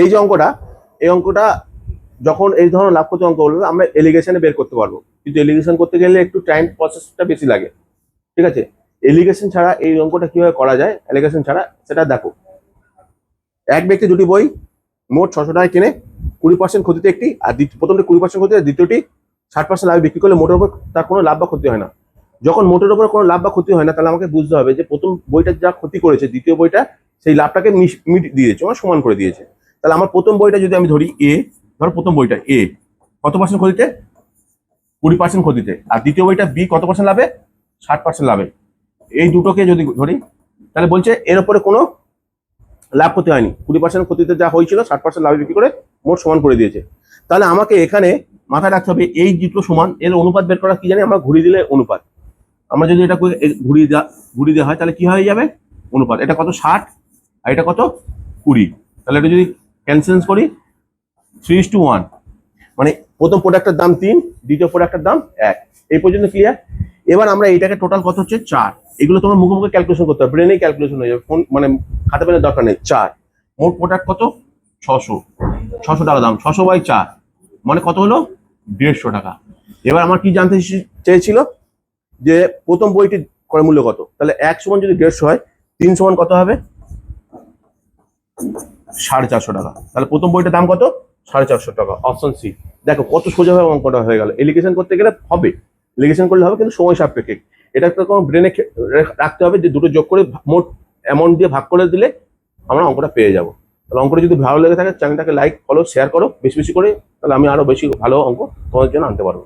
এই যে অঙ্কটা, এই অঙ্কটা যখন এই ধরনের লাভ ক্ষতি অঙ্ক বলবো আমরা এলিগেশনে বের করতে পারবো, কিন্তু এলিগেশন করতে গেলে একটু টাইম প্রসেসটা বেশি লাগে। ঠিক আছে, এলিগেশন ছাড়া এই অঙ্কটা কিভাবে করা যায়, এলিগেশন ছাড়া সেটা দেখো। এক ব্যক্তি দুটি বই মোট 600 টাকায় কিনে 20% ক্ষতিতে একটি, আর প্রথমটি 20% ক্ষতিতে, দ্বিতীয়টি 60% লাভে বিক্রি করলে মোটের উপর তার কোনো লাভ বা ক্ষতি হয় না। যখন মোটের উপর কোনো লাভ বা ক্ষতি হয় না, তাহলে আমাকে বুঝতে হবে যে প্রথম বইটা যা ক্ষতি করেছে দ্বিতীয় বইটা সেই লাভটাকে মিট দিয়েছে, মানে সমান করে দিয়েছে। তাহলে আমার প্রথম বইটা যদি আমি ধরি এ, ধরো প্রথম বইটা এ কত পার্সেন্ট ক্ষতিতে, 20% ক্ষতিতে, আর দ্বিতীয় বইটা বি কত পার্সেন্ট লাভে, 60% লাভে। এই দুটোকে যদি ধরি তাহলে বলছে এর উপরে কোনো লাভ ক্ষতি হয়নি, 20% ক্ষতিতে যা হয়েছিল 60% লাভে বিক্রি করে মোট সমান করে দিয়েছে। তাহলে আমাকে এখানে মাথায় রাখতে হবে এই দুটো সমান, এর অনুপাত বের করা কি জানি আমরা, ঘুরিয়ে দিলে অনুপাত। আমরা যদি এটা ঘুরিয়ে দেওয়া হয় তাহলে কি হয়ে যাবে, অনুপাত। এটা কত 60 আর এটা কত 20, তাহলে এটা যদি ক্যান্সেল করি 3:1, মানে প্রথম প্রোডাক্টের দাম 3, দ্বিতীয় প্রোডাক্টের দাম 1। এই পর্যন্ত ক্লিয়ার। এবার আমরা এইটাকে টোটাল কত হচ্ছে 4, এগুলো তোমার মুখে মুখে ক্যালকুলেশন করতে হবে, ব্রেনেই ক্যালকুলেশন হয়ে যাবে, ফোন মানে খাতা পেনের দরকার নেই। 4 মোট প্রোডাক্ট কত 600 টাকা দাম, 600/4 মানে কত হলো 150 টাকা। এবার আমার কি জানতে চেয়েছিল যে প্রথম বইটির ক্রয় মূল্য কত, তাহলে 1 সমান যদি 150 হয় 3 সমান কত হবে 450 টাকা। তাহলে প্রথম বইটার দাম কত 450 টাকা, অপশন সি। দেখো কত সোজাভাবে অঙ্কটা হয়ে গেল। এলিগেশন করতে গেলে হবে, এলিগেশন করলে হবে, কিন্তু সময় সাপেক্ষে। এটা একটা কোনো ব্রেনে রাখতে হবে যে দুটো যোগ করে মোট অ্যামাউন্ট দিয়ে ভাগ করে দিলে আমরা অঙ্কটা পেয়ে যাবো। তাহলে অঙ্কটা যদি ভালো লেগে থাকে চ্যানেলটাকে লাইক ফলো শেয়ার করো বেশি বেশি করে, তাহলে আমি আরো বেশি ভালো অঙ্ক তোমাদের জন্য আনতে পারবো।